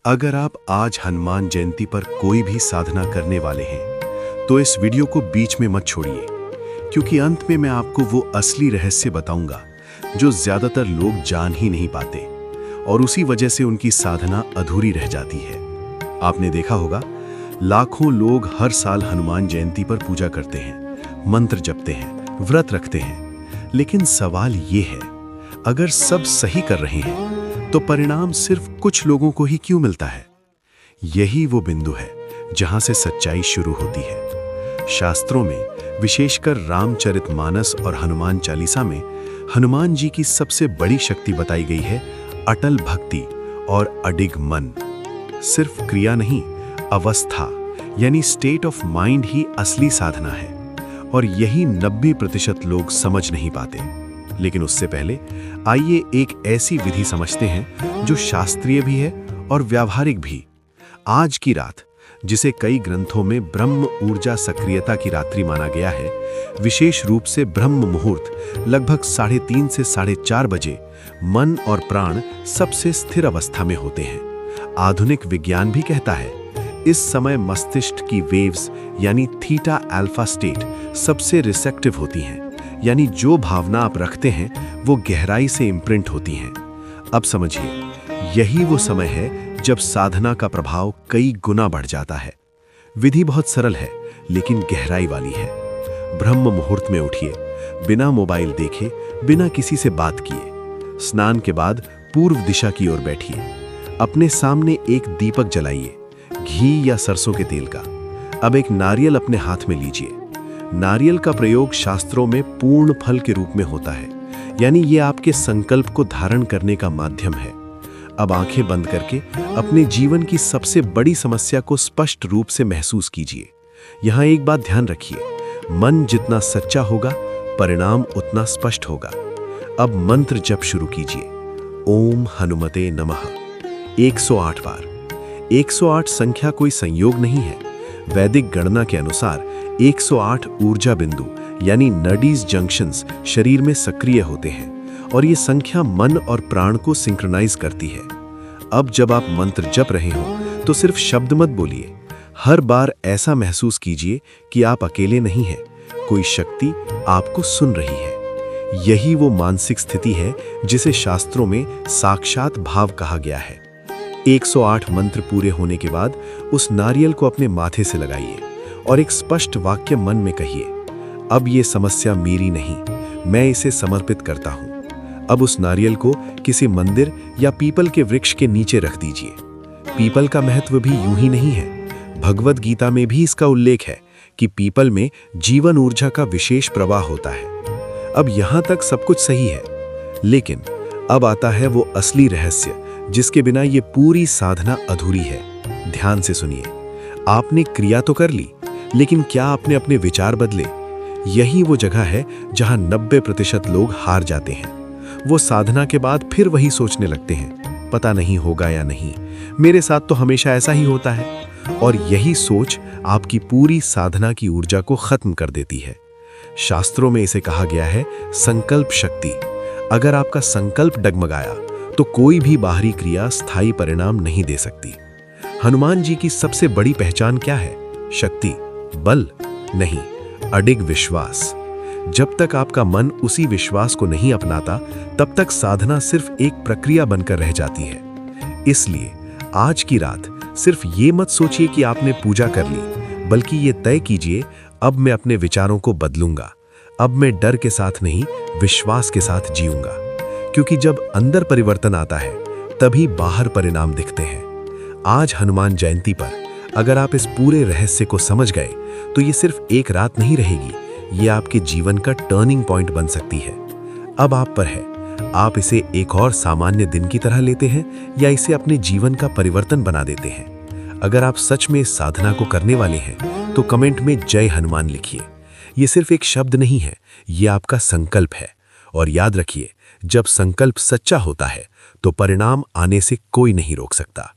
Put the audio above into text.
अगर आप आज हनुमान जयंती पर कोई भी साधना करने वाले हैं तो इस वीडियो को बीच में मत छोड़िए, क्योंकि अंत में मैं आपको वो असली रहस्य बताऊंगा जो ज्यादातर लोग जान ही नहीं पाते और उसी वजह से उनकी साधना अधूरी रह जाती है। आपने देखा होगा, लाखों लोग हर साल हनुमान जयंती पर पूजा करते हैं, मंत्र जपते हैं, व्रत रखते हैं, लेकिन सवाल ये है, अगर सब सही कर रहे हैं तो परिणाम सिर्फ कुछ लोगों को ही क्यों मिलता है? यही वो बिंदु है जहां से सच्चाई शुरू होती है। शास्त्रों में, विशेषकर रामचरितमानस और हनुमान चालीसा में, हनुमान जी की सबसे बड़ी शक्ति बताई गई है अटल भक्ति और अडिग मन। सिर्फ क्रिया नहीं, अवस्था यानी स्टेट ऑफ माइंड ही असली साधना है, और यही 90% लोग समझ नहीं पाते। लेकिन उससे पहले आइए एक ऐसी विधि समझते हैं जो शास्त्रीय भी है और व्यावहारिक भी। आज की रात, जिसे कई ग्रंथों में ब्रह्म ऊर्जा सक्रियता की रात्रि माना गया है, विशेष रूप से ब्रह्म मुहूर्त लगभग 3:30 से 4:30 बजे मन और प्राण सबसे स्थिर अवस्था में होते हैं। आधुनिक विज्ञान भी कहता है इस समय मस्तिष्क की वेव्स यानी थीटा अल्फा स्टेट सबसे रिसेप्टिव होती हैं, यानी जो भावना आप रखते हैं वो गहराई से इम्प्रिंट होती हैं। अब समझिए, यही वो समय है जब साधना का प्रभाव कई गुना बढ़ जाता है। विधि बहुत सरल है लेकिन गहराई वाली है। ब्रह्म मुहूर्त में उठिए, बिना मोबाइल देखे, बिना किसी से बात किए। स्नान के बाद पूर्व दिशा की ओर बैठिए। अपने सामने एक दीपक जलाइए, घी या सरसों के तेल का। अब एक नारियल अपने हाथ में लीजिए। नारियल का प्रयोग शास्त्रों में पूर्ण फल के रूप में होता है, यानी ये आपके संकल्प को धारण करने का माध्यम है। अब आंखें बंद करके अपने जीवन की सबसे बड़ी समस्या को स्पष्ट रूप से महसूस कीजिए। यहां एक बात ध्यान रखिए, मन जितना सच्चा होगा, परिणाम उतना स्पष्ट होगा। अब मंत्र जप शुरू कीजिए। ओम हनुमते नमः 108 बार। 108 संख्या कोई संयोग नहीं है। वैदिक गणना के अनुसार 108 ऊर्जा बिंदु यानी नडीज जंक्शंस शरीर में सक्रिय होते हैं, और ये संख्या मन और प्राण को सिंक्रोनाइज करती है। अब जब आप मंत्र जप रहे हो तो सिर्फ शब्द मत बोलिए। हर बार ऐसा महसूस कीजिए कि आप अकेले नहीं हैं, कोई शक्ति आपको सुन रही है। यही वो मानसिक स्थिति है जिसे शास्त्रों में साक्षात भाव कहा गया है। 108 मंत्र पूरे होने के बाद उस नारियल को अपने माथे से लगाइए और एक स्पष्ट वाक्य मन में कहिए, अब ये समस्या मेरी नहीं, मैं इसे समर्पित करता हूं। अब उस नारियल को किसी मंदिर या पीपल के वृक्ष के नीचे रख दीजिए। पीपल का महत्व भी यूं ही नहीं है। भगवद गीता में भी इसका उल्लेख है कि पीपल में जीवन ऊर्जा का विशेष प्रवाह होता है। अब यहां तक सब कुछ सही है, लेकिन अब आता है वो असली रहस्य जिसके बिना ये पूरी साधना अधूरी है। ध्यान से सुनिए। आपने क्रिया तो कर ली, लेकिन क्या आपने अपने विचार बदले? यही वो जगह है जहां 90% लोग हार जाते हैं। वो साधना के बाद फिर वही सोचने लगते हैं, पता नहीं होगा या नहीं, मेरे साथ तो हमेशा ऐसा ही होता है। और यही सोच आपकी पूरी साधना की ऊर्जा को खत्म कर देती है। शास्त्रों में इसे कहा गया है संकल्प शक्ति। अगर आपका संकल्प डगमगाया तो कोई भी बाहरी क्रिया स्थायी परिणाम नहीं दे सकती। हनुमान जी की सबसे बड़ी पहचान क्या है? शक्ति, बल नहीं, अडिग विश्वास। जब तक आपका मन उसी विश्वास को नहीं अपनाता, तब तक साधना सिर्फ एक प्रक्रिया बनकर रह जाती है। इसलिए आज की रात सिर्फ ये मत सोचिए कि आपने पूजा कर ली, बल्कि ये तय कीजिए, अब मैं अपने विचारों को बदलूंगा। अब मैं डर के साथ नहीं, विश्वास के साथ जीऊंगा। क्योंकि जब अंदर परिवर्तन आता है, तभी बाहर परिणाम दिखते हैं। आज हनुमान जयंती पर अगर आप इस पूरे रहस्य को समझ गए तो ये सिर्फ एक रात नहीं रहेगी, ये आपके जीवन का टर्निंग पॉइंट बन सकती है। अब आप पर है, आप इसे एक और सामान्य दिन की तरह लेते हैं या इसे अपने जीवन का परिवर्तन बना देते हैं। अगर आप सच में इस साधना को करने वाले हैं तो कमेंट में जय हनुमान लिखिए। ये सिर्फ एक शब्द नहीं है, ये आपका संकल्प है। और याद रखिए, जब संकल्प सच्चा होता है तो परिणाम आने से कोई नहीं रोक सकता।